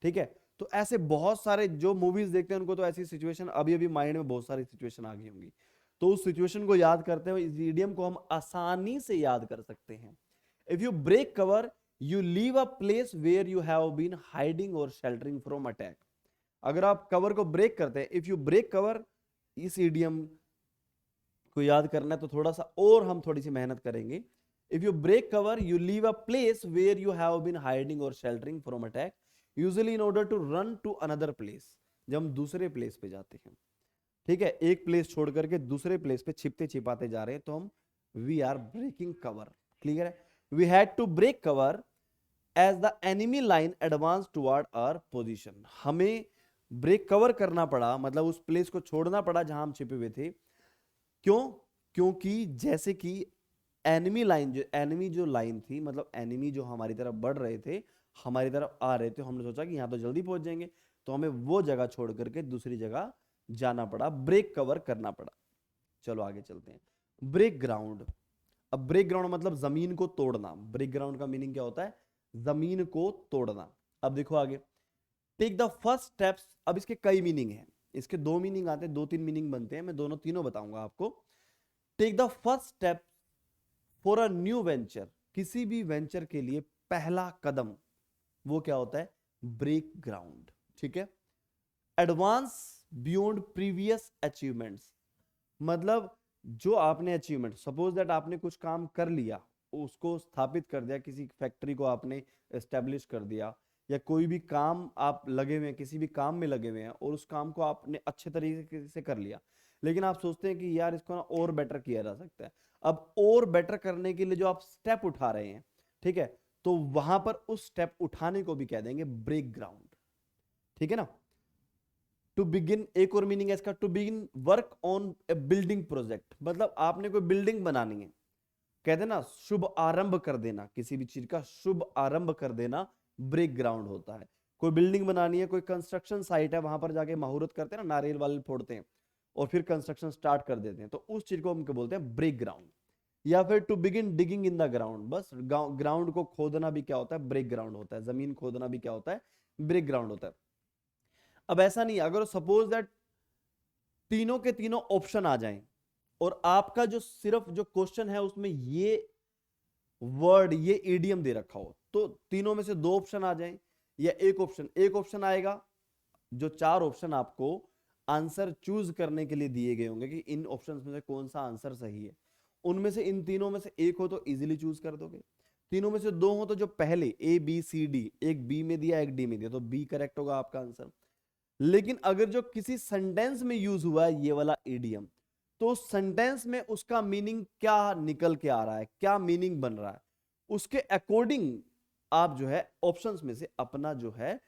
ठीक है, तो ऐसे बहुत सारे जो मूवीज देखते हैं उनको तो ऐसी सिचुएशन अभी अभी माइंड में बहुत सारी सिचुएशन आ गई होंगी, तो उस सिचुएशन को याद करते हुए इस इडियम को हम आसानी से याद कर सकते हैं। If you break cover you leave a place where you have been hiding और शेल्टरिंग फ्रॉम अटैक। अगर आप कवर को ब्रेक करते हैं, इफ यू ब्रेक कवर, इस इडियम को याद करना है तो थोड़ा सा और हम थोड़ी सी मेहनत करेंगे। If you break cover you leave a place where you have been hiding और sheltering from attack usually in order to run to another place. जब हम दूसरे प्लेस पे जाते हैं, ठीक है, एक प्लेस छोड़ करके दूसरे प्लेस पे छिपते छिपाते जा रहे हैं, तो हम we are breaking cover. Clear है, we had to break cover as the enemy line advance toward our position. हमें ब्रेक कवर करना पड़ा, मतलब उस प्लेस को छोड़ना पड़ा जहां हम छिपे हुए थे। क्यों? क्योंकि जैसे कि एनिमी जो लाइन थी, मतलब एनिमी जो हमारी तरफ बढ़ रहे थे, हमारी तरफ आ रहे थे, हमने सोचा कि यहां तो जल्दी पहुंच जाएंगे, तो हमें वो जगह छोड़ करके दूसरी जगह जाना पड़ा, ब्रेक कवर करना पड़ा। चलो आगे चलते हैं। Break ground. अब ब्रेक ग्राउंड मतलब जमीन को तोड़ना। ब्रेक ग्राउंड का मीनिंग क्या होता है? जमीन को तोड़ना। अब देखो आगे, टेक द फर्स्ट स्टेप्स। अब इसके कई मीनिंग हैं, इसके दो मीनिंग आते हैं, दो तीन मीनिंग बनते हैं, मैं दोनों तीनों बताऊंगा आपको। Take the first step for a new venture. किसी भी वेंचर के लिए पहला कदम वो क्या होता है? Break ground. ठीक है, एडवांस बियॉन्ड प्रीवियस अचीवमेंट्स, मतलब जो आपने अचीवमेंट, सपोज दैट आपने कुछ काम कर लिया, उसको स्थापित कर दिया, किसी फैक्ट्री को आपने एस्टेब्लिश कर दिया, या कोई भी काम आप लगे हुए हैं, किसी भी काम में लगे हुए हैं और उस काम को आपने अच्छे तरीके से कर लिया, लेकिन आप सोचते हैं कि यार इसको ना और बेटर किया जा सकता है। अब और बेटर करने के लिए जो आप स्टेप उठा रहे हैं, ठीक है, तो वहां पर उस स्टेप उठाने को भी कह देंगे ब्रेक ग्राउंड। ठीक है ना। टू बिगिन, एक और मीनिंग है इसका, to begin work on a building project, मतलब आपने कोई बिल्डिंग बनानी है, कहते ना शुभ आरंभ कर देना, किसी भी चीज का शुभ आरंभ कर देना ब्रेक ग्राउंड होता है। कोई बिल्डिंग बनानी है, कोई कंस्ट्रक्शन साइट है, वहां पर जाके मुहूर्त करते हैं ना, नारियल वाले फोड़ते हैं और फिर कंस्ट्रक्शन स्टार्ट कर देते हैं, तो उस चीज को हम क्या बोलते हैं? Break ground. या फिर to begin digging in the ground, बस ग्राउंड को खोदना भी क्या होता है? ब्रेक ग्राउंड होता है। जमीन खोदना भी क्या होता है? ब्रेक ग्राउंड होता है। अब ऐसा नहीं, अगर सपोज दैट तीनों के तीनों ऑप्शन आ जाएं और आपका जो सिर्फ जो क्वेश्चन है उसमें ये वर्ड, ये इडियम दे रखा हो, तो तीनों में से दो ऑप्शन आ जाएं या एक ऑप्शन आएगा, जो चार ऑप्शन आपको आंसर चूज करने के लिए दिए गए होंगे कि इन ऑप्शंस में से कौन सा आंसर सही है, उनमें से इन तीनों में से एक हो तो इजीली चूज कर दोगे। तीनों में से दो हो तो जो पहले ए बी सी डी, एक बी में दिया एक डी में दिया, तो बी करेक्ट होगा आपका आंसर। लेकिन अगर जो किसी सेंटेंस में यूज हुआ है ये वाला इडियम, तो सेंटेंस में उसका मीनिंग क्या निकल के आ रहा है, क्या मीनिंग बन रहा है, उसके अकॉर्डिंग आप जो है ऑप्शंस में से अपना जो है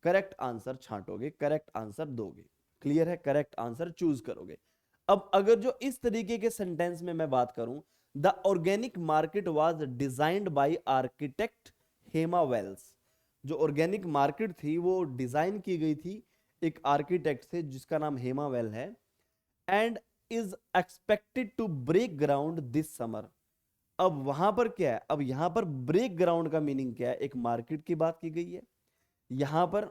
करेक्ट आंसर छांटोगे, करेक्ट आंसर दोगे। क्लियर है, करेक्ट आंसर चूज करोगे। अब अगर जो इस तरीके के सेंटेंस में मैं बात करूं, the organic market was designed by architect Hema Wells. जो ऑर्गेनिक मार्केट थी वो डिजाइन की गई थी एक आर्किटेक्ट से जिसका नाम हेमा वेल है, and is expected to break ground this summer. अब वहां पर क्या है? अब यहां पर ब्रेक ग्राउंड का मीनिंग क्या है? एक मार्केट की बात की गई है, यहां पर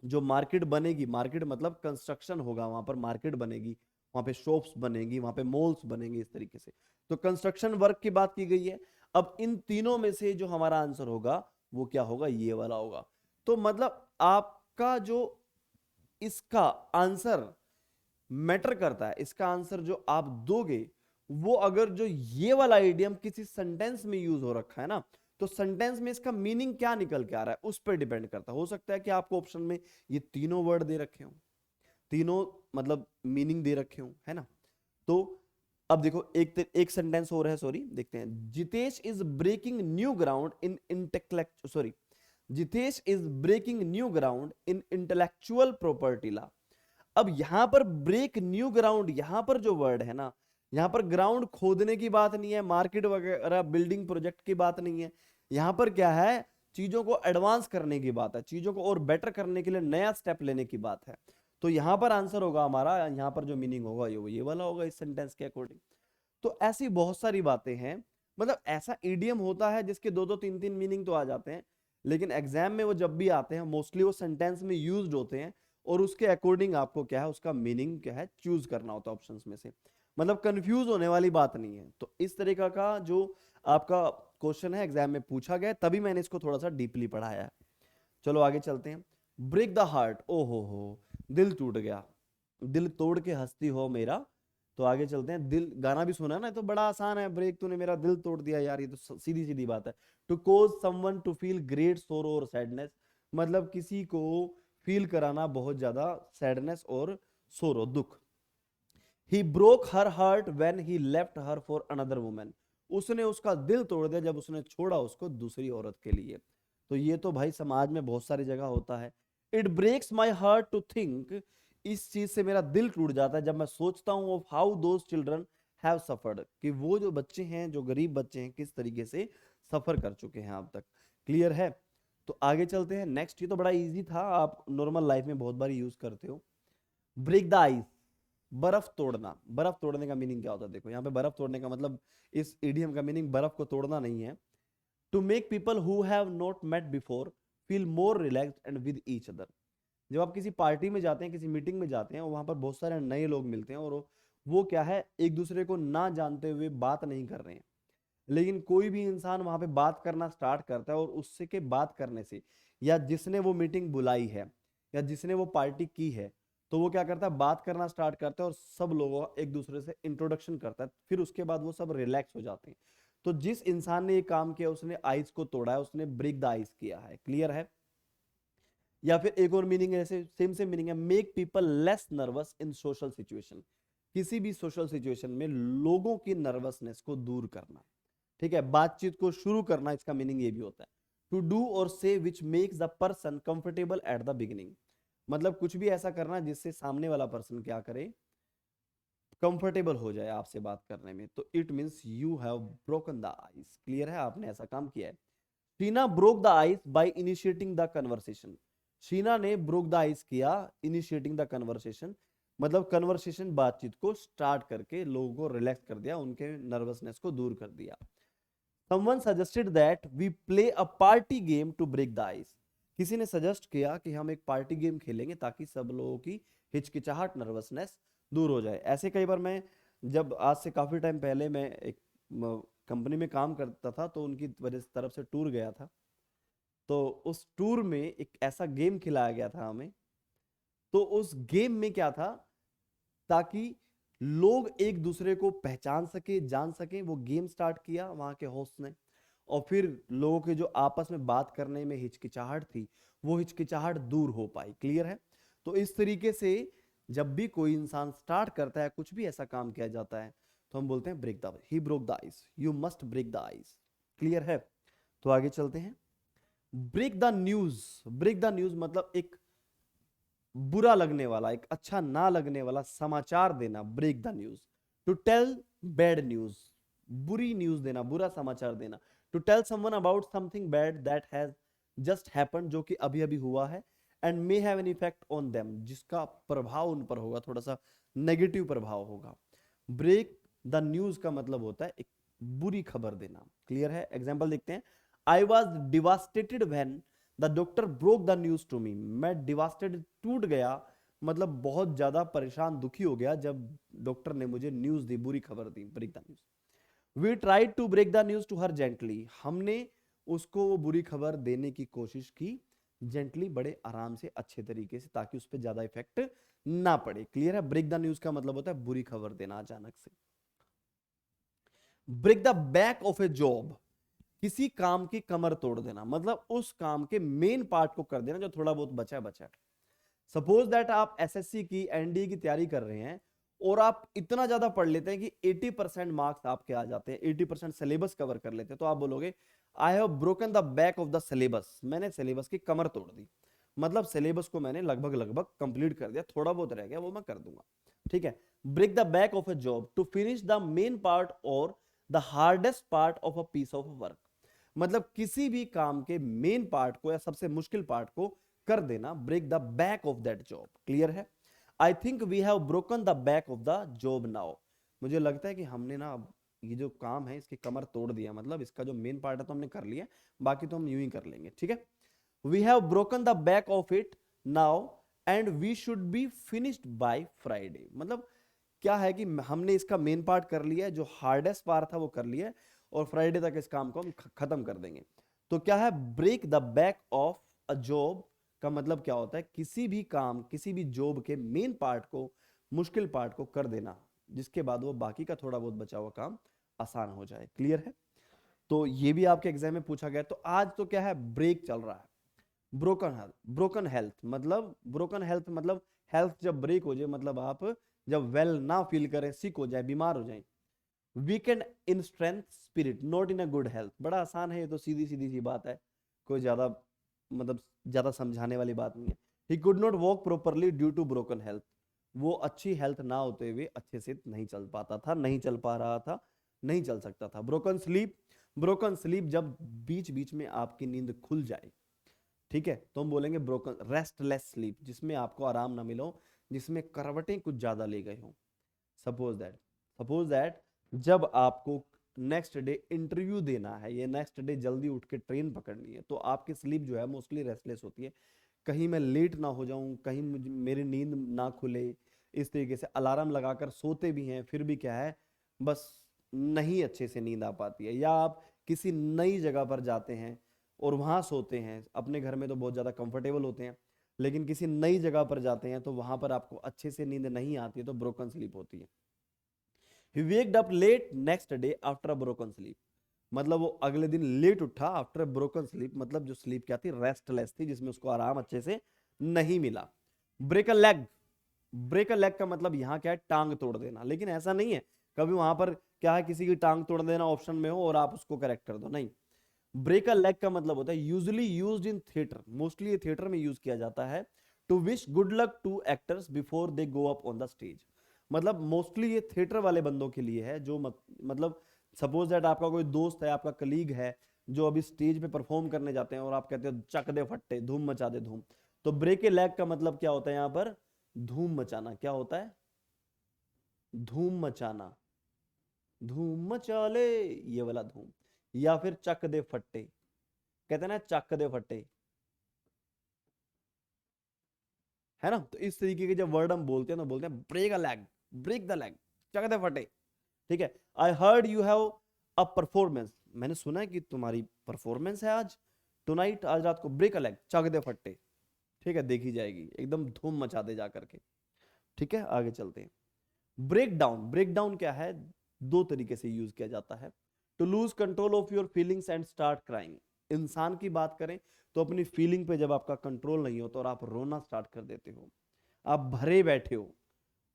जो मार्केट बनेगी, मार्केट मतलब कंस्ट्रक्शन होगा, वहां पर मार्केट बनेगी, वहां पे शॉप्स बनेगी, वहां पे मॉल्स बनेंगे, इस तरीके से, तो कंस्ट्रक्शन वर्क की बात की गई है। अब इन तीनों में से जो हमारा आंसर होगा वो क्या होगा? ये वाला होगा। तो मतलब आपका जो इसका आंसर मैटर करता है, इसका आंसर जो आप दोगे वो अगर जो ये वाला इडियम किसी सेंटेंस में यूज हो रखा है ना, तो सेंटेंस में इसका मीनिंग क्या निकल के आ रहा है उस पर डिपेंड करता है। हो सकता है कि आपको ऑप्शन में ये तीनों वर्ड दे रखे हो, तीनों मतलब मीनिंग दे रखे हो, है ना। तो अब देखो एक सेंटेंस और है, सॉरी देखते हैं। Jitesh is breaking new ground in intellect Jitesh is breaking new ground in intellectual property law. अब यहां पर ब्रेक न्यू ग्राउंड, यहां पर जो वर्ड है ना, यहां पर ग्राउंड खोदने की बात नहीं है, मार्केट वगैरह बिल्डिंग प्रोजेक्ट की बात नहीं है। यहां पर क्या है, चीजों को एडवांस करने की बात है, चीजों को और बेटर करने के लिए नया स्टेप लेने की बात है। तो यहां पर आंसर होगा हमारा, यहां पर जो मीनिंग होगा ये वाला होगा इस सेंटेंस के अकॉर्डिंग। तो ऐसी बहुत सारी बातें हैं, मतलब ऐसा इडियम होता है जिसके दो दो तीन तीन मीनिंग तो आ जाते हैं, लेकिन एग्जाम में वो जब भी आते हैं मोस्टली वो सेंटेंस में यूज्ड होते हैं, और उसके अकॉर्डिंग आपको क्या है, उसका मीनिंग क्या है चूज करना होता है ऑप्शंस में से। मतलब कंफ्यूज होने वाली बात नहीं है। तो इस तरीका का जो आपका क्वेश्चन है एग्जाम में पूछा गया, तभी मैंने इसको थोड़ा सा डीपली पढ़ाया है। चलो आगे चलते हैं। ब्रेक द हार्ट, ओ हो, दिल टूट गया, दिल तोड़ के हंसती हो मेरा। तो आगे चलते हैं। दिल, गाना भी सुना ना, तो बड़ा आसान है, ब्रेक तूने मेरा दिल तोड़ दिया यार, ये तो सीधी सीधी बात है। To cause someone to feel great sorrow or sadness, मतलब किसी को फील कराना बहुत ज्यादा सैडनेस और सोरो, दुख। He broke her heart when he left her for another woman, उसने उसका दिल तोड़ दिया जब उसने छोड़ा उसको दूसरी औरत के लिए। तो ये तो भाई समाज में बहुत सारी जगह होता है। It breaks my heart to think, इस चीज से मेरा दिल टूट जाता है जब मैं सोचता हूं of how those children have suffered, कि वो जो बच्चे हैं, जो गरीब बच्चे हैं, किस तरीके से सफर कर चुके हैं अब तक। क्लियर है? तो आगे चलते हैं नेक्स्ट। ये तो बड़ा इजी था, आप नॉर्मल लाइफ में बहुत बार यूज करते हो। ब्रेक द आइस, बर्फ तोड़ना। बर्फ तोड़ने का मीनिंग क्या होता है? देखो यहाँ पे बर्फ तोड़ने का मतलब, इस इडियम का मीनिंग बर्फ को तोड़ना नहीं है। To make people who have not met before feel more relaxed and with each other, जब आप किसी पार्टी में जाते हैं, किसी मीटिंग में जाते हैं, और वहां पर बहुत सारे नए लोग मिलते हैं, और वो क्या है, एक दूसरे को ना जानते हुए बात नहीं कर रहे हैं, लेकिन कोई भी इंसान वहां पे बात करना स्टार्ट करता है, और उससे के बात करने से, या जिसने वो मीटिंग बुलाई है, या जिसने वो पार्टी की है, तो वो क्या करता है, बात करना स्टार्ट करता है, और सब लोगों एक दूसरे से इंट्रोडक्शन करता है, फिर उसके बाद वो सब रिलैक्स हो जाते हैं। तो जिस इंसान ने ये काम किया, उसने आइस को तोड़ा है, उसने ब्रेक द आइस किया है। क्लियर है? या फिर एक और मीनिंग है, ऐसे सेम सेम मीनिंग है, मेक पीपल लेस नर्वस इन सोशल सिचुएशन, किसी भी सोशल सिचुएशन में लोगों की नर्वसनेस को दूर करना। ठीक है, बातचीत को शुरू करना, इसका मीनिंग ये भी होता है। टू डू और से which makes the person comfortable at the beginning, मतलब कुछ भी ऐसा करना जिससे सामने वाला पर्सन क्या करे, कंफर्टेबल हो जाए आपसे बात करने में। तो it means you have broken the ice. Clear है? आपने ऐसा काम किया है। Sheena broke the ice by initiating the conversation, Sheena ने ब्रोक द आइस किया इनिशिएटिंग द कन्वर्सेशन, मतलब कन्वर्सेशन, बातचीत को स्टार्ट करके लोगों को रिलैक्स कर दिया, उनके नर्वसनेस को दूर कर दिया। Someone suggested that we play a party game to break the ice, किसी ने सजेस्ट किया कि हम एक पार्टी गेम खेलेंगे ताकि सब लोगों की हिचकिचाहट, नर्वसनेस दूर हो जाए। ऐसे कई बार मैं, जब आज से काफी टाइम पहले मैं एक कंपनी में काम करता था, तो उनकी वजह से तरफ से टूर गया था, तो उस टूर में एक ऐसा गेम खिलाया गया था हमें। तो उस गेम में क्या था, ताकि लोग एक दूसरे को पहचान सके, जान सके, वो गेम स्टार्ट किया वहां के होस्ट ने, और फिर लोगों के जो आपस में बात करने में हिचकिचाहट थी, वो हिचकिचाहट दूर हो पाई। क्लियर है? तो इस तरीके से जब भी कोई इंसान स्टार्ट करता है, कुछ भी ऐसा काम किया जाता है, तो हम बोलते हैं break the, he broke the ice, you must break the ice. Clear है? तो आगे चलते हैं। Break the news, break the news मतलब एक बुरा लगने वाला, एक अच्छा ना लगने वाला समाचार देना, break the news. To tell bad news, बुरी न्यूज देना, बुरा समाचार देना। To tell someone about something bad that has just happened, जो कि अभी अभी हुआ है, and may have an effect on them, जिसका प्रभाव उन पर होगा, थोड़ा सा नेगेटिव प्रभाव होगा। ब्रेक द न्यूज का मतलब होता है एक बुरी खबर देना। क्लियर है? एग्जाम्पल देखते हैं। I was devastated when the doctor broke the news to me, मैं डिवास्टेड, टूट गया, मतलब बहुत ज्यादा परेशान, दुखी हो गया जब डॉक्टर ने मुझे न्यूज दी, बुरी खबर दी। Break the news. We tried to break the news to her gently, हमने उसको वो बुरी खबर देने की कोशिश की, जेंटली, बड़े आराम से, अच्छे तरीके से, ताकि उस पर ज्यादा इफेक्ट ना पड़े। क्लियर है? ब्रेक द न्यूज का मतलब होता है बुरी खबर देना अचानक से। Break the back of a job, किसी काम की कमर तोड़ देना, मतलब उस काम के मेन पार्ट को कर देना जो थोड़ा बहुत बचा बचा। सपोज दैट आप एसएससी की, एनडीए की तैयारी कर रहे हैं, और आप इतना ज्यादा पढ़ लेते हैं कि 80% मार्क्स आपके आ जाते हैं, 80% सिलेबस कवर कर लेते हैं, तो आप बोलोगे I have broken the back of the syllabus, मैंने सिलेबस की कमर तोड़ दी। मतलब सिलेबस को मैंने लगभग लगभग कंप्लीट कर दिया, थोड़ा बहुत रह गया वो मैं कर दूंगा, ठीक है। Break the back of a job to finish the main part और the hardest part of a piece of work. मतलब किसी भी काम के मेन पार्ट को या सबसे मुश्किल पार्ट को कर देना, break the back of that job. Clear है? I think we have broken the back of the job now. मुझे लगता है कि हमने ना अब ये जो काम है इसकी कमर तोड़ दिया, मतलब इसका जो मेन पार्ट है तो हमने कर लिया, बाकी तो हम यूं ही कर लेंगे, ठीक है। We have broken the back of it now and we should be finished by Friday. मतलब क्या है कि हमने इसका मेन पार्ट कर लिया है, जो हार्डेस्ट पार्ट था वो कर लिया है, और फ्राइडे तक इस काम को हम खत्म कर देंगे। तो क्या है break the back of a job का मतलब क्या होता है, किसी भी काम किसी भी जॉब के मेन पार्ट को, मुश्किल पार्ट को कर देना, जिसके बाद वो बाकी का थोड़ा बहुत बचा हुआ काम आसान हो जाए। क्लियर है? तो ये भी आपके एग्जाम में पूछा गया। तो आज तो क्या है, ब्रेक चल रहा है। ब्रोकन हेल्थ, ब्रोकन हेल्थ मतलब, ब्रोकन हेल्थ मतलब हेल्थ जब ब्रेक हो जाए, मतलब आप जब वेल ना फील करें, सिक हो जाए, बीमार हो जाए। Weekend in strength spirit not in a good health. बड़ा आसान है ये तो, सीधी सीधी सी बात है, कोई ज्यादा मतलब ज्यादा समझाने वाली बात नहीं है। He could not walk properly due to broken health. वो अच्छी हेल्थ ना होते हुए अच्छे से नहीं चल पाता था, नहीं चल पा रहा था, नहीं चल सकता था। ब्रोकन स्लीप, ब्रोकन स्लीप जब बीच बीच में आपकी नींद खुल जाए, ठीक है, तो हम बोलेंगे ब्रोकन रेस्टलेस स्लीप, जिसमें आपको आराम ना मिलो, जिसमें करवटें कुछ ज्यादा ले गए हों। सपोज दैट जब आपको नेक्स्ट डे इंटरव्यू देना है, ये नेक्स्ट डे जल्दी उठ के ट्रेन पकड़नी है, तो आपकी स्लीप जो है मोस्टली रेस्टलेस होती है। कहीं मैं लेट ना हो जाऊं, कहीं मुझे मेरी नींद ना खुले, इस तरीके से अलार्म लगाकर सोते भी हैं, फिर भी क्या है, बस नहीं अच्छे से नींद आ पाती है। या आप किसी नई जगह पर जाते हैं और वहां सोते हैं, अपने घर में तो बहुत ज्यादा कंफर्टेबल होते हैं, लेकिन किसी नई जगह पर जाते हैं तो वहां पर आपको अच्छे से नींद नहीं आती है, तो ब्रोकन स्लीप होती है। He waked up late next day after a broken sleep। मतलब वो अगले दिन लेट उठा आफ्टर ब्रोकन स्लीप, मतलब जो स्लीप क्या थी, रेस्टलेस थी, जिसमें उसको आराम अच्छे से नहीं मिला। Break a leg, break a leg का मतलब यहाँ क्या है, टांग तोड़ देना। लेकिन ऐसा नहीं है कभी वहां पर क्या है, किसी की टांग तोड़ देना ऑप्शन में हो और आप उसको करेक्ट कर दो, नहीं। ब्रेक अ लेग का मतलब होता है usually used in theatre, mostly ये थिएटर में यूज किया जाता है, to wish good luck to actors before they go up on the stage. मतलब मोस्टली ये थिएटर वाले बंदों के लिए है, जो मतलब सपोज दैट आपका कोई दोस्त है, आपका कलीग है, जो अभी स्टेज पे परफॉर्म करने जाते हैं और आप कहते हो चक दे फट्टे, धूम मचा दे धूम। तो ब्रेक ए लेग का मतलब क्या होता है यहाँ पर, धूम मचाना। क्या होता है, धूम मचाना, धूम मचा ले, ये वाला धूम। या फिर चक दे फट्टे, कहते हैं ना चक दे फट्टे, है ना। तो इस तरीके के जब वर्ड हम बोलते हैं तो बोलते हैं break a leg, break the leg, चक दे फटे। ठीक है। I heard you have a performance, मैंने सुना है कि तुम्हारी परफॉर्मेंस है आज, टुनाइट, आज रात को। ब्रेक अ लेग, चक दे फटे, ठीक है, देखी जाएगी, एकदम धूम मचा दे जा करके। ठीक है, आगे चलते हैं। ब्रेक डाउन, ब्रेक डाउन क्या है, दो तरीके से यूज किया जाता है। To lose control of your feelings and start crying. इंसान की बात करें तो अपनी फीलिंग पे जब आपका कंट्रोल नहीं होता और आप रोना स्टार्ट कर देते हो, आप भरे बैठे हो,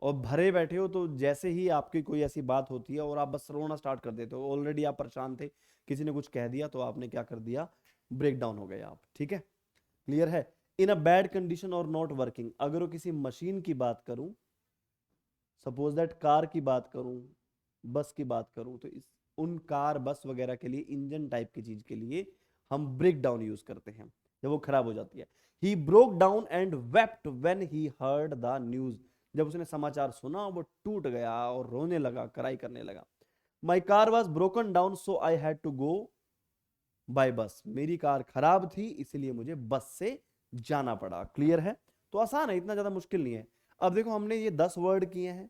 और भरे बैठे हो तो जैसे ही आपकी कोई ऐसी बात होती है और आप बस रोना स्टार्ट कर देते हो, ऑलरेडी आप परेशान थे, किसी ने कुछ कह दिया तो आपने क्या कर दिया, ब्रेक डाउन हो गए आप। ठीक है, क्लियर है। इन अ बैड कंडीशन और नॉट वर्किंग, अगर वो किसी मशीन की बात करूं, सपोज दैट कार की बात करूं, बस की बात करूं, तो इस उन कार बस वगैरह के लिए, इंजन टाइप की चीज के लिए हम ब्रेक डाउन यूज करते हैं जब वो खराब हो जाती है। He broke down and wept when he heard the news, जब उसने समाचार सुना वो टूट गया और रोने लगा, कराई करने लगा। My car was broken down so I had to go by bus, मेरी कार खराब थी इसलिए मुझे बस से जाना पड़ा। क्लियर है? तो आसान है, इतना ज्यादा मुश्किल नहीं है। अब देखो हमने ये 10 वर्ड किए हैं,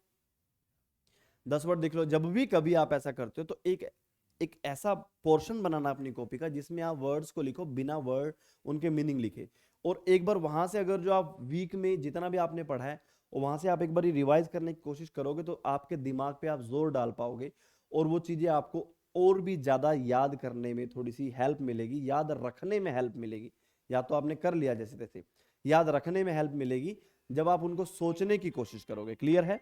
10 वर्ड देख लो। जब भी कभी आप ऐसा करते हो तो एक ऐसा पोर्शन बनाना अपनी कॉपी का जिसमें आप वर्ड्स को लिखो बिना वर्ड उनके मीनिंग लिखे, और एक बार वहां से अगर जो आप वीक में जितना भी आपने पढ़ा है और वहां से आप एक बार रिवाइज करने की कोशिश करोगे तो आपके दिमाग पे आप जोर डाल पाओगे, और वो चीजें आपको और भी ज्यादा याद करने में थोड़ी सी हेल्प मिलेगी, याद रखने में हेल्प मिलेगी। या तो आपने कर लिया जैसे तैसे, याद रखने में हेल्प मिलेगी जब आप उनको सोचने की कोशिश करोगे। क्लियर है?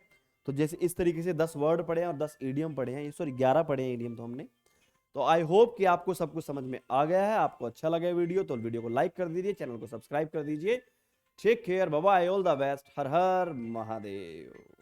तो जैसे इस तरीके से 10 वर्ड पढ़े हैं और 10 ईडियम पढ़े हैं, सॉरी 11 पढ़े हैं ईडियम तो हमने। तो आई होप कि आपको सब कुछ समझ में आ गया है, आपको अच्छा लगा वीडियो तो वीडियो को लाइक कर दीजिए, चैनल को सब्सक्राइब कर दीजिए। Take care, bye bye, all the best, Har Har Mahadev.